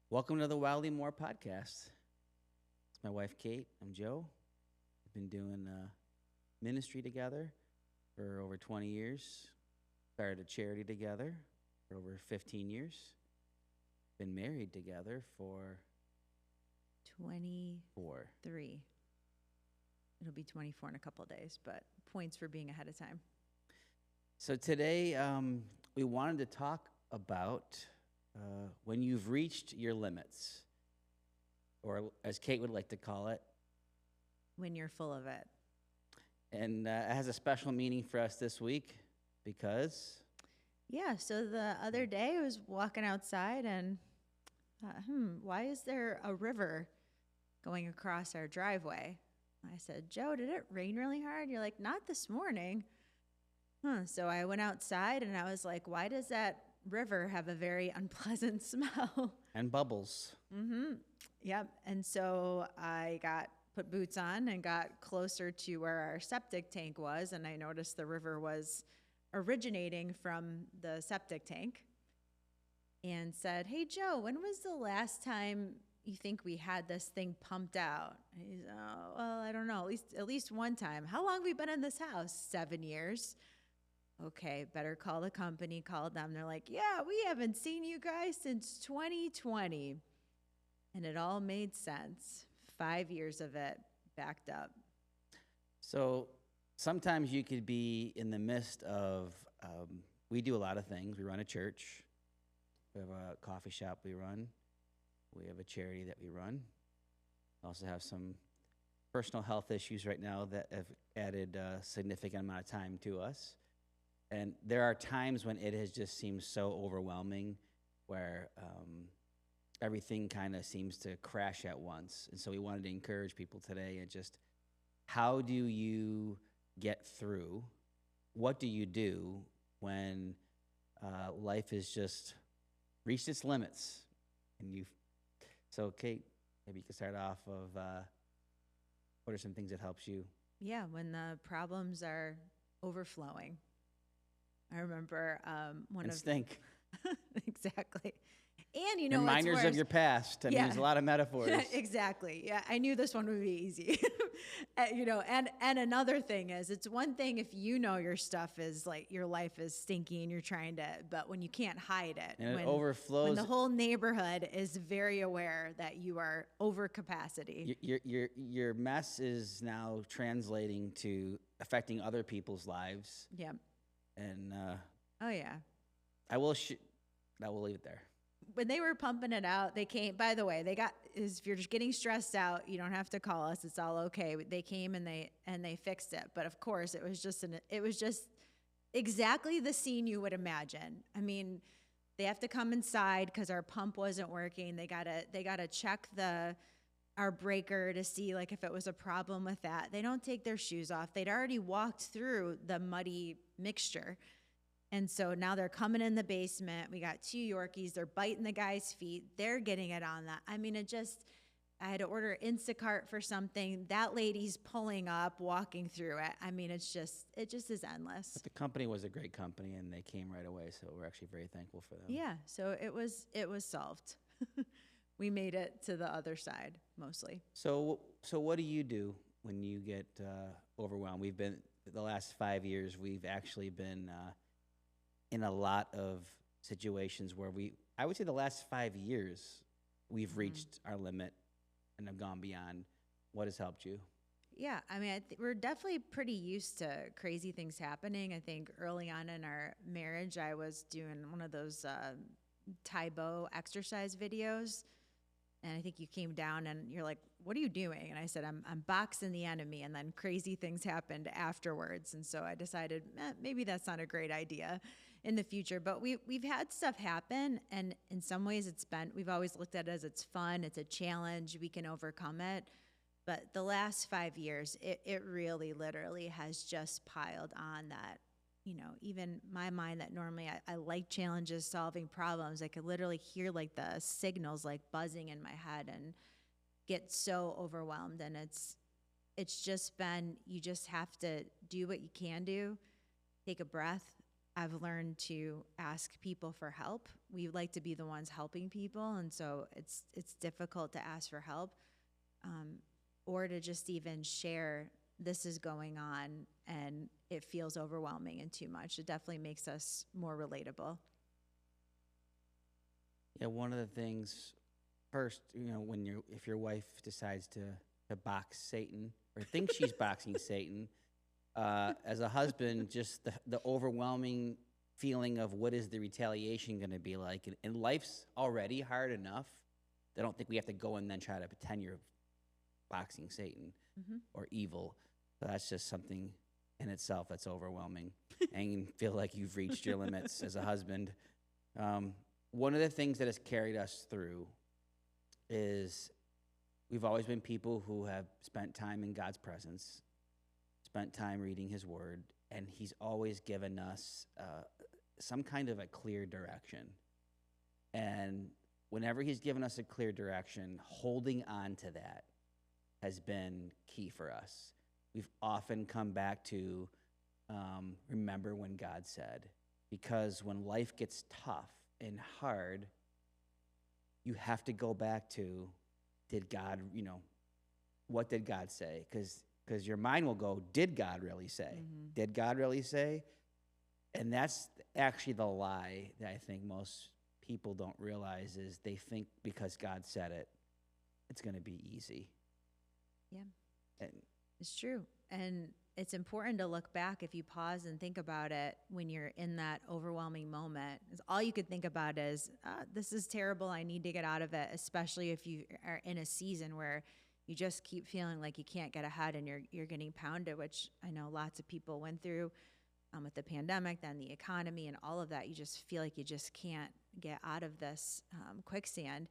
Welcome to the Wildly More podcast. It's my wife, Kate. I'm Joe. We've been doing ministry together for over 20 years. Started a charity together for over 15 years. Been married together for 23. It'll be 24 in a couple of days, but points for being ahead of time. So today we wanted to talk about when you've reached your limits, or as Kate would like to call it, When you're full of it. and it has a special meaning for us this week because Yeah, so the other day I was walking outside and thought, why is there a river going across our driveway? I said, Joe, did it rain really hard? You're like, not this morning. So I went outside and I was like, why does that river have a very unpleasant smell? and bubbles. Yep. And so I put boots on and got closer to where our septic tank was, and I noticed the river was originating from the septic tank and said, hey, Joe, when was the last time you think we had this thing pumped out? And he's, oh, well, I don't know, at least one time. How long have we been in this house? 7 years. Okay, better call the company, call them. They're like, yeah, we haven't seen you guys since 2020. And it all made sense. 5 years of it backed up. So sometimes you could be in the midst of, we do a lot of things. We run a church. We have a coffee shop we run. We have a charity that we run. We also have some personal health issues right now that have added a significant amount of time to us. And there are times when it has just seemed so overwhelming where everything kind of seems to crash at once. And so we wanted to encourage people today and just how do you get through? What do you do when life has just reached its limits? So Kate, maybe you could start off of what are some things that helps you? Yeah, when the problems are overflowing. I remember one and of stink. exactly. And you know, reminders of your past. I mean, there's a lot of metaphors. Exactly. Yeah, I knew this one would be easy. And another thing is, it's one thing if you know your stuff is like your life is stinky and you're trying to, but when you can't hide it, and when, it overflows. when the whole neighborhood is very aware that you are over capacity. Your mess is now translating to affecting other people's lives. Yeah. And oh yeah. I will leave it there. When they were pumping it out, they came, by the way, if you're just getting stressed out, you don't have to call us. It's all okay. They came and they fixed it. But of course, it was just exactly the scene you would imagine. I mean, they have to come inside because our pump wasn't working. They gotta check our breaker to see like if it was a problem with that. They don't take their shoes off. They'd already walked through the muddy mixture. And so now they're coming in the basement. We got 2 Yorkies. They're biting the guy's feet. They're getting it on that. I mean, I had to order Instacart for something. That lady's pulling up, walking through it. I mean, it just is endless. But the company was a great company, and they came right away. So we're actually very thankful for them. Yeah. So it was solved. We made it to the other side mostly. So what do you do when you get overwhelmed? We've been the last 5 years. We've actually been in a lot of situations where I would say the last 5 years, we've reached our limit and have gone beyond. What has helped you? Yeah, I mean, we're definitely pretty used to crazy things happening. I think early on in our marriage, I was doing one of those Taibo exercise videos. And I think you came down and you're like, what are you doing? And I said, I'm boxing the enemy. And then crazy things happened afterwards. And so I decided maybe that's not a great idea in the future. But we've had stuff happen. And in some ways we've always looked at it as it's fun. It's a challenge. We can overcome it. But the last 5 years, it really literally has just piled on that. You know, even my mind that normally I like challenges, solving problems, I could literally hear like the signals like buzzing in my head and get so overwhelmed. And it's just been, you just have to do what you can do, take a breath, I've learned to ask people for help. We like to be the ones helping people, and so it's difficult to ask for help, um, or to just even share this is going on and it feels overwhelming and too much. It definitely makes us more relatable. Yeah, one of the things first, when if your wife decides to box Satan or thinks she's boxing Satan, as a husband, just the overwhelming feeling of what is the retaliation going to be like, and life's already hard enough. I don't think we have to go and then try to pretend you're boxing Satan Hmm. or evil. So that's just something in itself that's overwhelming, and you feel like you've reached your limits as a husband. One of the things that has carried us through is we've always been people who have spent time in God's presence, spent time reading His Word, and He's always given us some kind of a clear direction. And whenever He's given us a clear direction, holding on to that has been key for us. We've often come back to remember when God said, because when life gets tough and hard, you have to go back to, did God, what did God say? Because your mind will go, did God really say? Hmm. Did God really say? And that's actually the lie that I think most people don't realize is they think because God said it, it's going to be easy. Yeah. And It's true. And it's important to look back if you pause and think about it when you're in that overwhelming moment. 'Cause all you could think about is, this is terrible. I need to get out of it, especially if you are in a season where you just keep feeling like you can't get ahead and you're getting pounded, which I know lots of people went through with the pandemic, then the economy and all of that. You just feel like you just can't get out of this quicksand.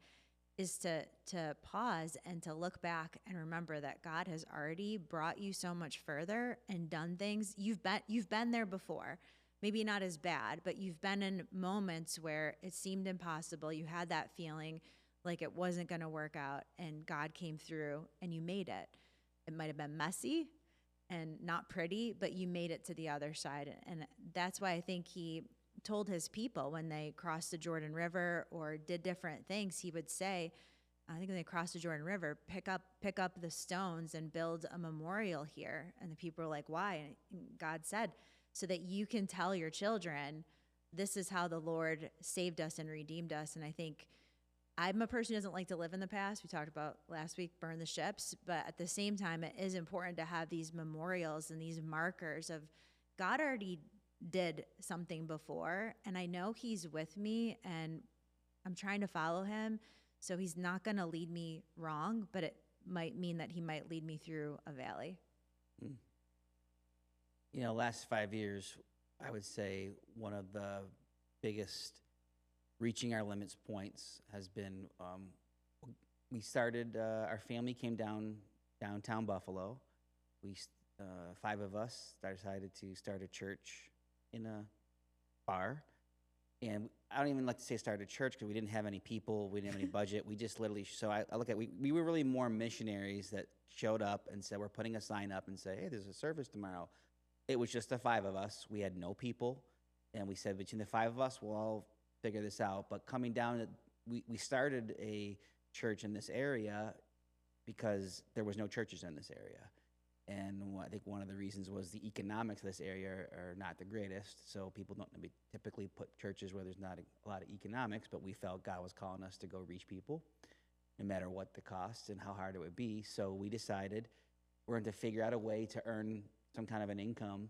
Is to pause and to look back and remember that God has already brought you so much further and done things. You've been there before. Maybe not as bad, but you've been in moments where it seemed impossible. You had that feeling like it wasn't going to work out, and God came through and you made it. It might have been messy and not pretty, but you made it to the other side. And that's why I think He told His people when they crossed the Jordan River or did different things, He would say, I think when they crossed the Jordan River, pick up the stones and build a memorial here. And the people were like, why? And God said, so that you can tell your children, this is how the Lord saved us and redeemed us. And I think I'm a person who doesn't like to live in the past. We talked about last week, burn the ships. But at the same time, it is important to have these memorials and these markers of God already did something before, and I know He's with me, and I'm trying to follow Him. So He's not going to lead me wrong, but it might mean that He might lead me through a valley. mm. Last 5 years, I would say one of the biggest reaching our limits points has been we started, our family came downtown Buffalo. We, 5 of us, decided to start a church in a bar. And I don't even like to say start a church because we didn't have any people, we didn't have any budget. We just literally, so I look at, we were really more missionaries that showed up and said, we're putting a sign up and say, hey, there's a service tomorrow. It was just the 5 of us. We had no people. And we said, between the 5 of us, we'll all figure this out. But coming down, we started a church in this area because there was no churches in this area. And I think one of the reasons was the economics of this area are not the greatest, so people don't typically put churches where there's not a lot of economics, but we felt God was calling us to go reach people, no matter what the cost and how hard it would be. So we decided we're going to figure out a way to earn some kind of an income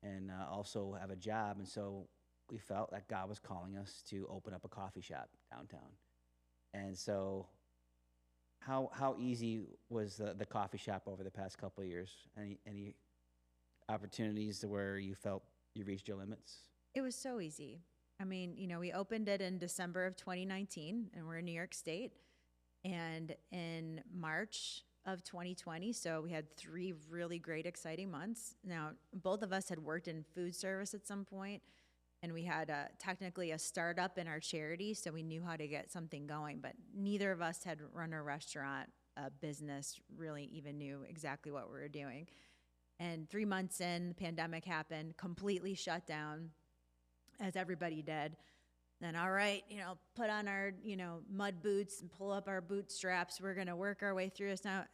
and also have a job. And so we felt that God was calling us to open up a coffee shop downtown. And so how easy was the coffee shop over the past couple of years? Any opportunities where you felt you reached your limits? It was so easy. I mean, we opened it in December of 2019, and we're in New York State. And in March of 2020, so we had 3 really great, exciting months. Now, both of us had worked in food service at some point, and we had technically a startup in our charity, so we knew how to get something going, but neither of us had run a restaurant, a business, really even knew exactly what we were doing. And 3 months in, the pandemic happened, completely shut down. as everybody did. Then, all right, put on our, mud boots and pull up our bootstraps. We're going to work our way through this. Now,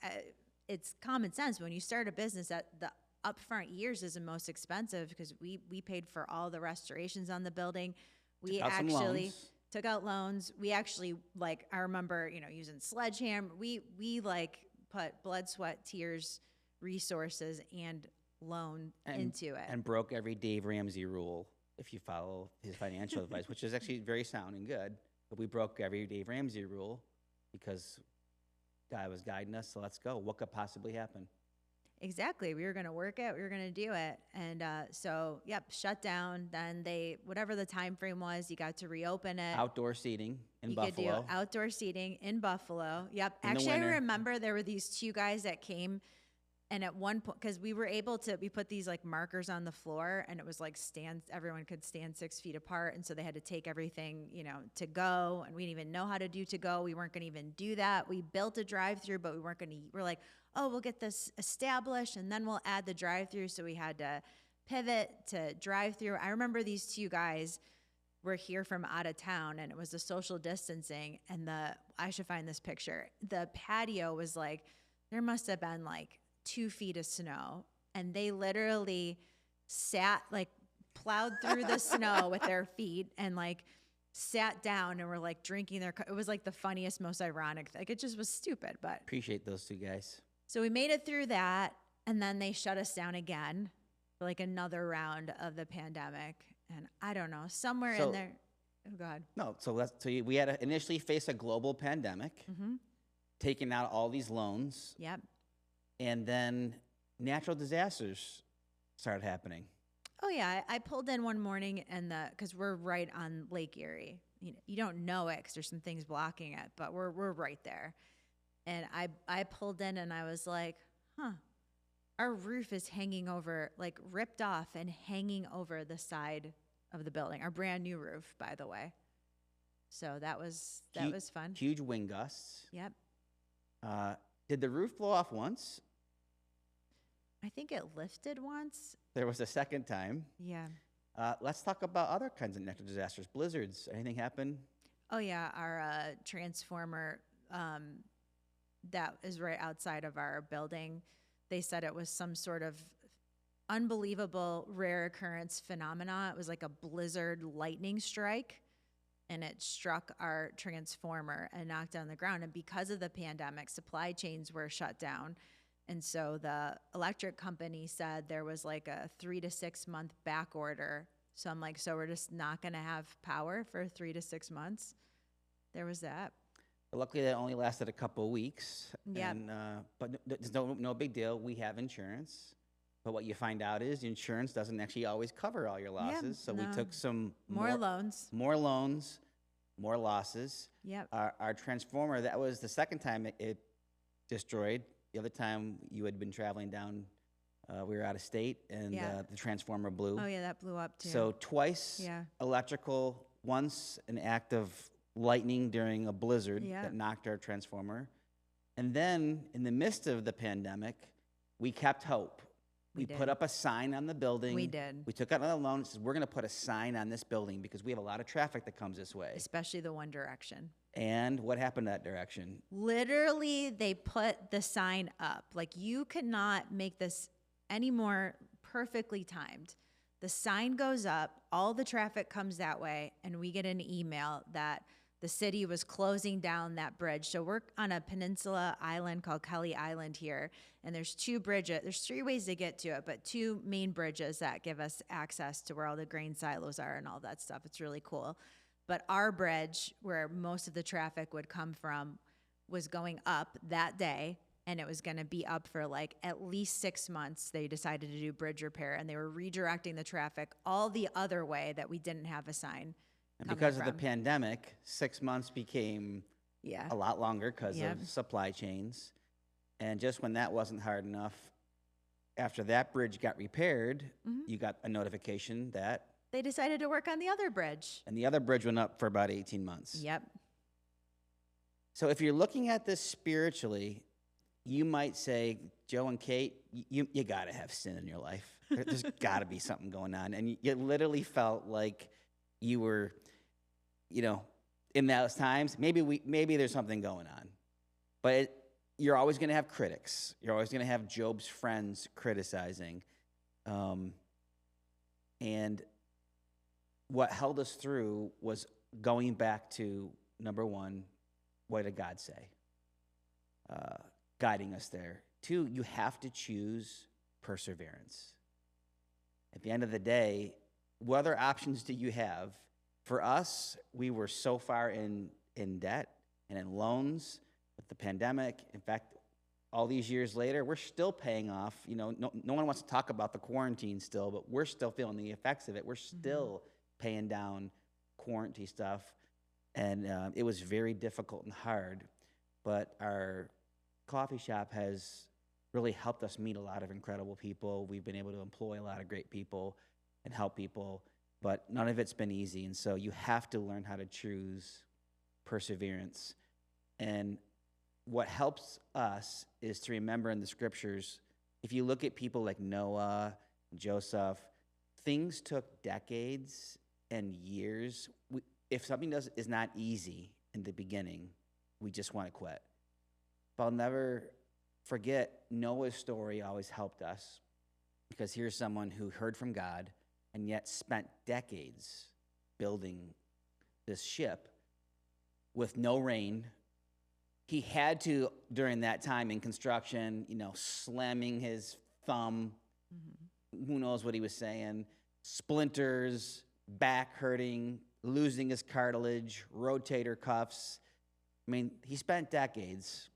it's common sense. When you start a business, that the upfront years is the most expensive because we paid for all the restorations on the building. We actually took out loans. We actually, I remember, using sledgehammer. We put blood, sweat, tears, resources, and loan into it. And broke every Dave Ramsey rule, if you follow his financial advice, which is actually very sound and good. But we broke every Dave Ramsey rule because God was guiding us. So let's go. What could possibly happen? Exactly. We were going to work it. We were going to do it. And shut down. Then whatever the time frame was, you got to reopen it. Outdoor seating in Buffalo. You could do outdoor seating in Buffalo. Yep. Actually, I remember there were these two guys that came. And at one point, because we put these markers on the floor, and it was everyone could stand 6 feet apart. And so they had to take everything, to go. And we didn't even know how to do to go. We weren't going to even do that. We built a drive-through, but we're like, oh, we'll get this established and then we'll add the drive-through. So we had to pivot to drive-through. I remember these two guys were here from out of town, and it was the social distancing. And I should find this picture. The patio was there must have been 2 feet of snow, and they literally sat plowed through the snow with their feet and sat down and were drinking their it was the funniest, most ironic it just was stupid. But appreciate those two guys. So we made it through that, and then they shut us down again for another round of the pandemic. And I don't know, somewhere in there, oh God. No, so we had to initially face a global pandemic, taking out all these loans. Yep. And then natural disasters started happening. Oh, yeah. I pulled in one morning, and because we're right on Lake Erie. You don't know it because there's some things blocking it, but we're right there. And I pulled in, and I was like, our roof is hanging over, ripped off and hanging over the side of the building. Our brand new roof, by the way. So that was fun. Huge wind gusts. Yep. Did the roof blow off once? I think it lifted once. There was a second time. Yeah. Let's talk about other kinds of natural disasters. Blizzards. Anything happen? Oh, yeah. Our transformer that is right outside of our building, they said it was some sort of unbelievable rare occurrence phenomena. It was like a blizzard lightning strike, and it struck our transformer and knocked down the ground. And because of the pandemic, supply chains were shut down. And so the electric company said there was a 3 to 6 month back order. So I'm so we're just not going to have power for 3 to 6 months. There was that. Luckily, that only lasted a couple of weeks. Yeah. But there's no big deal. We have insurance. But what you find out is insurance doesn't actually always cover all your losses. Yeah, so we took some more loans, more losses. Yep. Our transformer, that was the second time it destroyed. The other time you had been traveling down, we were out of state, and the transformer blew. Oh, yeah, that blew up too. So twice electrical, once an act of lightning during a blizzard that knocked our transformer. And then in the midst of the pandemic, we kept hope. We put up a sign on the building. We did. We took out another loan and said, we're going to put a sign on this building because we have a lot of traffic that comes this way. Especially the one direction. And what happened that direction? Literally, they put the sign up. You could not make this any more perfectly timed. The sign goes up, all the traffic comes that way, and we get an email that the city was closing down that bridge. So we're on a peninsula island called Kelly Island here, and there's 2 bridges. There's 3 ways to get to it, but 2 main bridges that give us access to where all the grain silos are and all that stuff. It's really cool. But our bridge, where most of the traffic would come from, was going up that day, and it was going to be up for at least 6 months. They decided to do bridge repair, and they were redirecting the traffic all the other way that we didn't have a sign. And because of the pandemic, 6 months became a lot longer because of supply chains. And just when that wasn't hard enough, after that bridge got repaired, you got a notification that they decided to work on the other bridge. And the other bridge went up for about 18 months. Yep. So if you're looking at this spiritually, you might say, Joe and Kate, you got to have sin in your life. There's got to be something going on. And you literally felt like you were, you know, in those times, maybe there's something going on. But you're always going to have critics. You're always going to have Job's friends criticizing. And what held us through was going back to, number one, what did God say? Guiding us there. Two, you have to choose perseverance. At the end of the day, what other options do you have? For us, we were so far in debt and in loans with the pandemic. In fact, all these years later, we're still paying off. You know, no one wants to talk about the quarantine still, but we're still feeling the effects of it. We're still paying down quarantine stuff. And it was very difficult and hard. But our coffee shop has really helped us meet a lot of incredible people. We've been able to employ a lot of great people and help people, but none of it's been easy. And so you have to learn how to choose perseverance. And what helps us is to remember in the scriptures, if you look at people like Noah, Joseph, things took decades and years. If something is not easy in the beginning, we just want to quit. But I'll never forget, Noah's story always helped us, because here's someone who heard from God and yet spent decades building this ship with no rain. He had to, during that time in construction, slamming his thumb. Who knows what he was saying? Splinters, back hurting, losing his cartilage, rotator cuffs. I mean, he spent decades.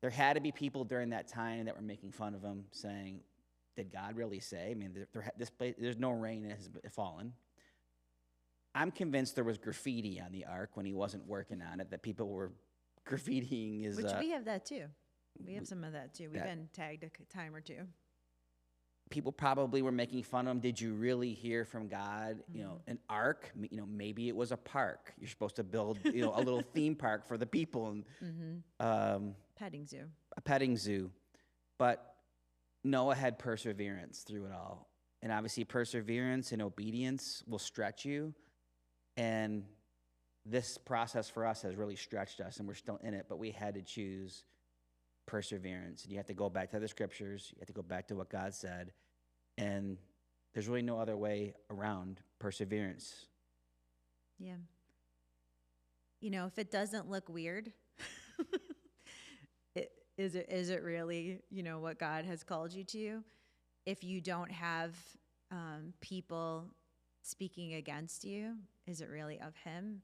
There had to be people during that time that were making fun of him, saying, did God really say? I mean, there's no rain, it has fallen. I'm convinced there was graffiti on the ark when he wasn't working on it, that people were graffitiing his... Which we have that too. We have some of that too. We've been tagged a time or two. People probably were making fun of him. Did you really hear from God? An ark, maybe it was a park. You're supposed to build, a little theme park for the people. And petting zoo. A petting zoo. But Noah had perseverance through it all. And obviously perseverance and obedience will stretch you. And this process for us has really stretched us, and we're still in it, but we had to choose perseverance. And you have to go back to the scriptures. You have to go back to what God said. And there's really no other way around perseverance. Yeah. If it doesn't look weird, is it really, what God has called you to? If you don't have people speaking against you, is it really of him?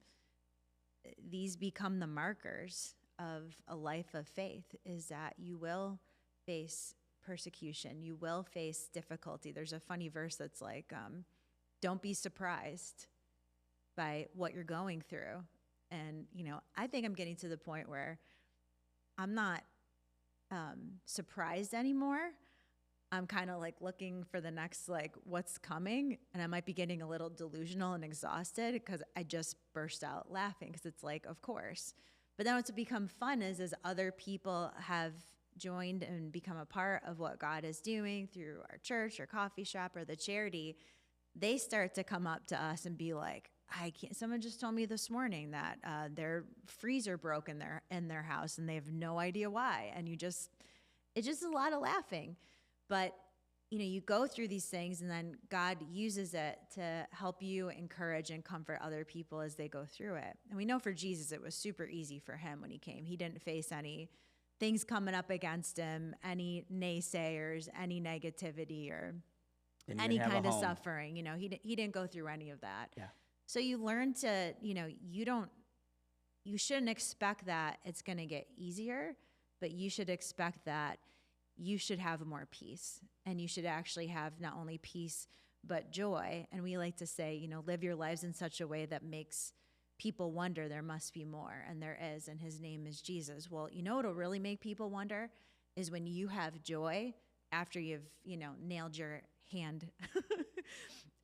These become the markers of a life of faith, is that you will face persecution. You will face difficulty. There's a funny verse that's like, don't be surprised by what you're going through. And, I think I'm getting to the point where I'm not surprised anymore. I'm kind of like looking for the next, what's coming. And I might be getting a little delusional and exhausted because I just burst out laughing, because it's like, of course. But then what's become fun is as other people have joined and become a part of what God is doing through our church or coffee shop or the charity, they start to come up to us and be like, I can't. Someone just told me this morning that their freezer broke in their house and they have no idea why. And it's just a lot of laughing. But, you go through these things, and then God uses it to help you encourage and comfort other people as they go through it. And we know for Jesus, it was super easy for him when he came. He didn't face any things coming up against him, any naysayers, any negativity, or any kind of suffering. He didn't go through any of that. Yeah. So you learn to, you shouldn't expect that it's going to get easier, but you should expect that you should have more peace, and you should actually have not only peace, but joy. And we like to say, live your lives in such a way that makes people wonder there must be more, and there is, and his name is Jesus. Well, what'll really make people wonder is when you have joy after you've, nailed your hand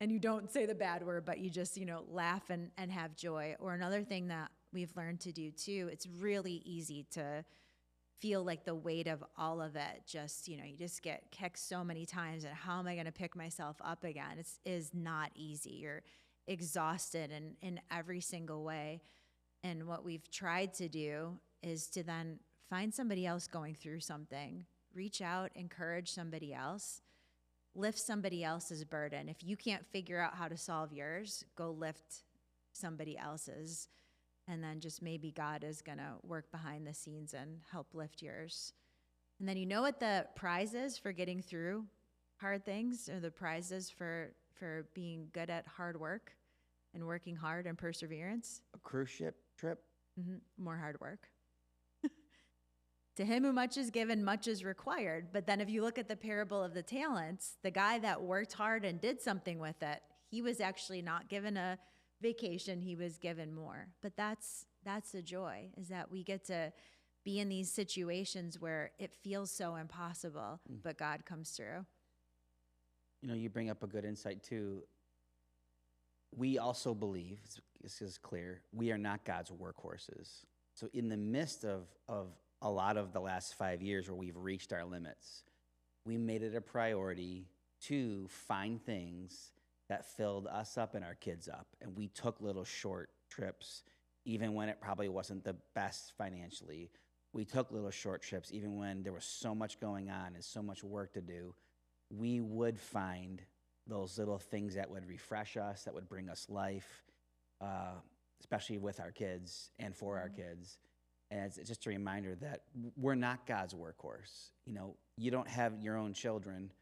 and you don't say the bad word, but you just, laugh and have joy. Or another thing that we've learned to do too, it's really easy to feel like the weight of all of it, just, you just get kicked so many times, and how am I going to pick myself up again? Is not easy. exhausted in every single way. And what we've tried to do is to then find somebody else going through something, reach out, encourage somebody else, lift somebody else's burden. If you can't figure out how to solve yours, go lift somebody else's. And then just maybe God is going to work behind the scenes and help lift yours. And then you know what the prize is for getting through hard things, or the prize is for being good at hard work and working hard and perseverance? A cruise ship trip? More hard work. To him who much is given, much is required. But then if you look at the parable of the talents, the guy that worked hard and did something with it, he was actually not given a vacation, he was given more. But that's the joy, is that we get to be in these situations where it feels so impossible, but God comes through. You know, you bring up a good insight too. We also believe, this is clear, we are not God's workhorses. So in the midst of a lot of the last 5 years where we've reached our limits, we made it a priority to find things that filled us up and our kids up. And we took little short trips, even when it probably wasn't the best financially. We took little short trips, even when there was so much going on and so much work to do. We would find those little things that would refresh us, that would bring us life, especially with our kids and for our kids. And it's just a reminder that we're not God's workhorse. You know, you don't have your own children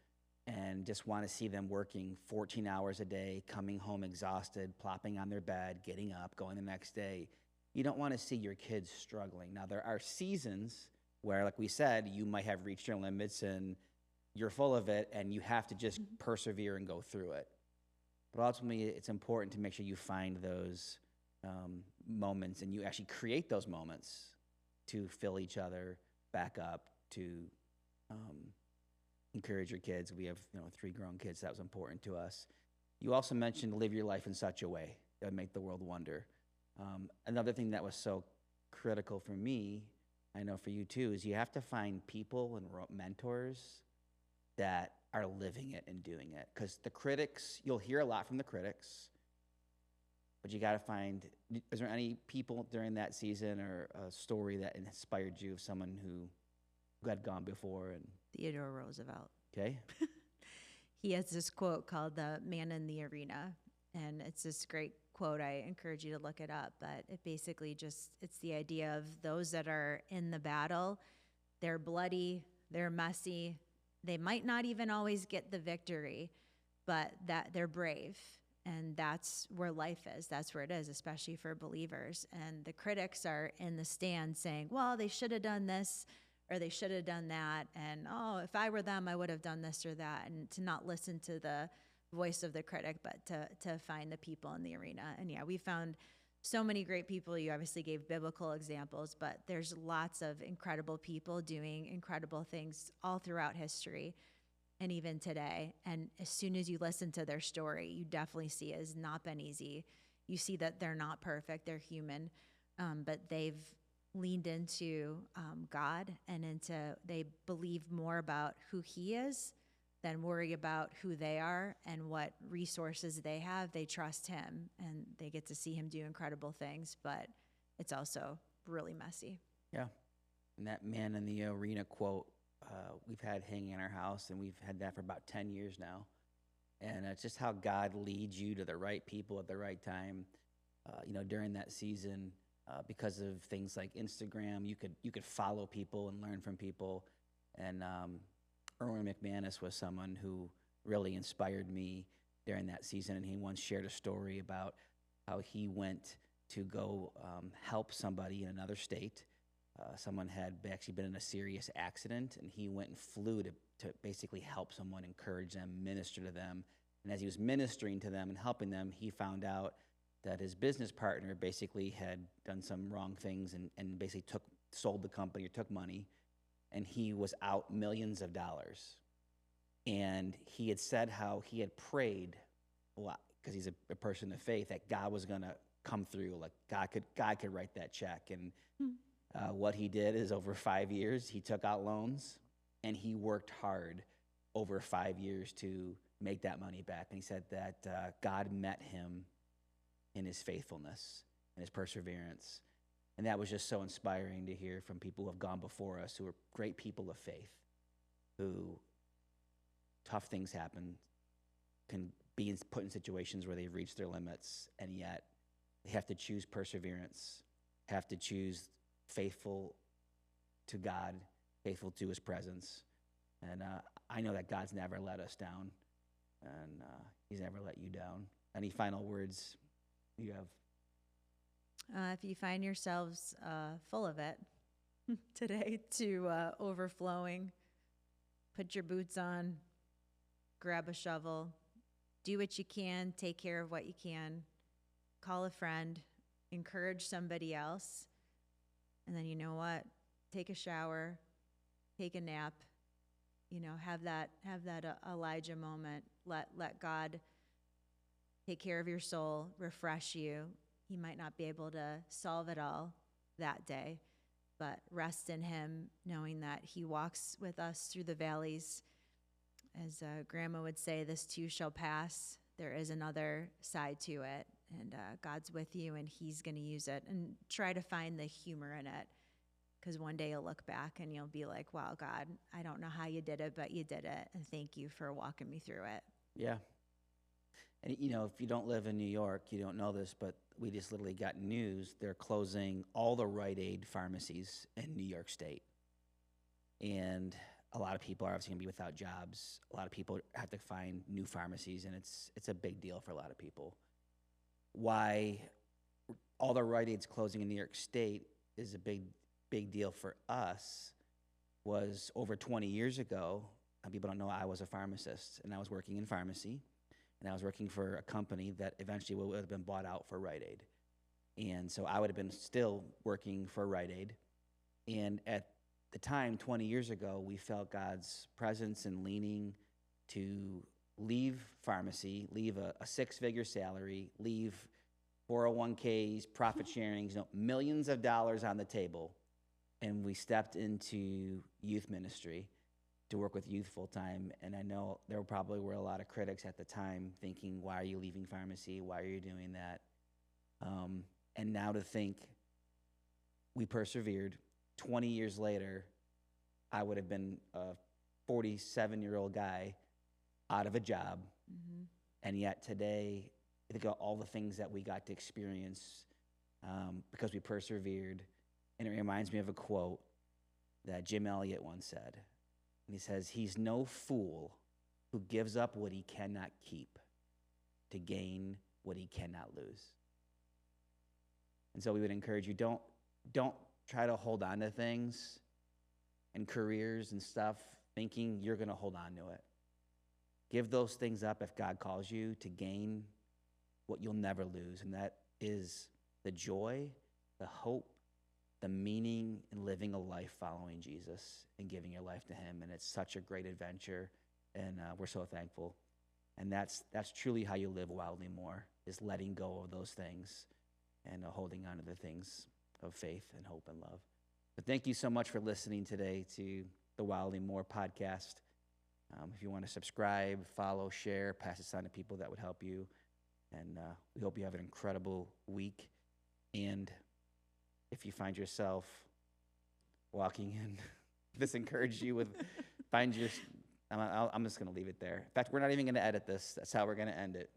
and just want to see them working 14 hours a day, coming home exhausted, plopping on their bed, getting up, going the next day. You don't want to see your kids struggling. Now, there are seasons where, like we said, you might have reached your limits and you're full of it, and you have to just persevere and go through it. But ultimately, it's important to make sure you find those moments, and you actually create those moments to fill each other back up, to encourage your kids. We have 3 grown kids. That was important to us. You also mentioned live your life in such a way that would make the world wonder. Another thing that was so critical for me, I know for you too, is you have to find people and mentors that are living it and doing it. Because the critics, you'll hear a lot from the critics, but you got to find, is there any people during that season or a story that inspired you of someone who had gone before? And Theodore Roosevelt. Okay. He has this quote called "The Man in the Arena," and it's this great quote. I encourage you to look it up, but it basically it's the idea of those that are in the battle. They're bloody, they're messy, they might not even always get the victory, but that they're brave. And that's where life is. That's where it is, especially for believers. And the critics are in the stand saying, well, they should have done this or they should have done that. And, oh, if I were them, I would have done this or that. And to not listen to the voice of the critic, but to find the people in the arena. And yeah, we found so many great people. You obviously gave biblical examples, but there's lots of incredible people doing incredible things all throughout history and even today. And as soon as you listen to their story, you definitely see it has not been easy. You see that they're not perfect, they're human, but they've leaned into God and they believe more about who He is than worry about who they are and what resources they have. They trust Him and they get to see Him do incredible things, but it's also really messy. Yeah. And that man in the arena quote, we've had hanging in our house, and we've had that for about 10 years now. And it's just how God leads you to the right people at the right time. During that season, because of things like Instagram, you could follow people and learn from people. And Erwin McManus was someone who really inspired me during that season, and he once shared a story about how he went to go help somebody in another state. Someone had actually been in a serious accident, and he went and flew to basically help someone, encourage them, minister to them. And as he was ministering to them and helping them, he found out that his business partner basically had done some wrong things and basically sold the company or took money, and he was out millions of dollars. And he had said how he had prayed a lot, because he's a person of faith, that God was going to come through, like God could write that check. And what he did is, over 5 years, he took out loans, and he worked hard over 5 years to make that money back. And he said that God met him in his faithfulness and his perseverance. And that was just so inspiring to hear from people who have gone before us, who are great people of faith, who tough things happen, can be put in situations where they've reached their limits, and yet they have to choose perseverance, have to choose faithful to God, faithful to his presence. And I know that God's never let us down, and he's never let you down. Any final words you have? If you find yourselves full of it today to overflowing, put your boots on, grab a shovel, do what you can, take care of what you can, call a friend, encourage somebody else, and then you know what? Take a shower, take a nap, have that Elijah moment. Let God take care of your soul, refresh you. He might not be able to solve it all that day, but rest in him, knowing that he walks with us through the valleys. As Grandma would say, this too shall pass. There is another side to it, and God's with you, and he's going to use it. And try to find the humor in it, because one day you'll look back and you'll be like, wow, God, I don't know how you did it, but you did it, and thank you for walking me through it. Yeah. And, if you don't live in New York, you don't know this, but we just literally got news. They're closing all the Rite Aid pharmacies in New York State. And a lot of people are obviously going to be without jobs. A lot of people have to find new pharmacies, and it's a big deal for a lot of people. Why all the Rite Aids closing in New York State is a big deal for us was over 20 years ago. People don't know I was a pharmacist, and I was working in pharmacy. And I was working for a company that eventually would have been bought out for Rite Aid. And so I would have been still working for Rite Aid. And at the time, 20 years ago, we felt God's presence and leaning to leave pharmacy, leave a six-figure salary, leave 401ks, profit sharings, millions of dollars on the table. And we stepped into youth ministry to work with youth full-time, and I know there probably were a lot of critics at the time thinking, why are you leaving pharmacy? Why are you doing that? And now to think we persevered. 20 years later, I would have been a 47-year-old guy out of a job, and yet today, I think of all the things that we got to experience because we persevered, and it reminds me of a quote that Jim Elliot once said. And he says, he's no fool who gives up what he cannot keep to gain what he cannot lose. And so we would encourage you, don't try to hold on to things and careers and stuff thinking you're going to hold on to it. Give those things up if God calls you to gain what you'll never lose. And that is the joy, the hope, the meaning in living a life following Jesus and giving your life to him. And it's such a great adventure, and we're so thankful. And that's truly how you live wildly more, is letting go of those things and holding on to the things of faith and hope and love. But thank you so much for listening today to the Wildly More podcast. If you want to subscribe, follow, share, pass this on to people that would help you. And we hope you have an incredible week. And if you find yourself walking in, this encouraged you with, I'm just going to leave it there. In fact, we're not even going to edit this. That's how we're going to end it.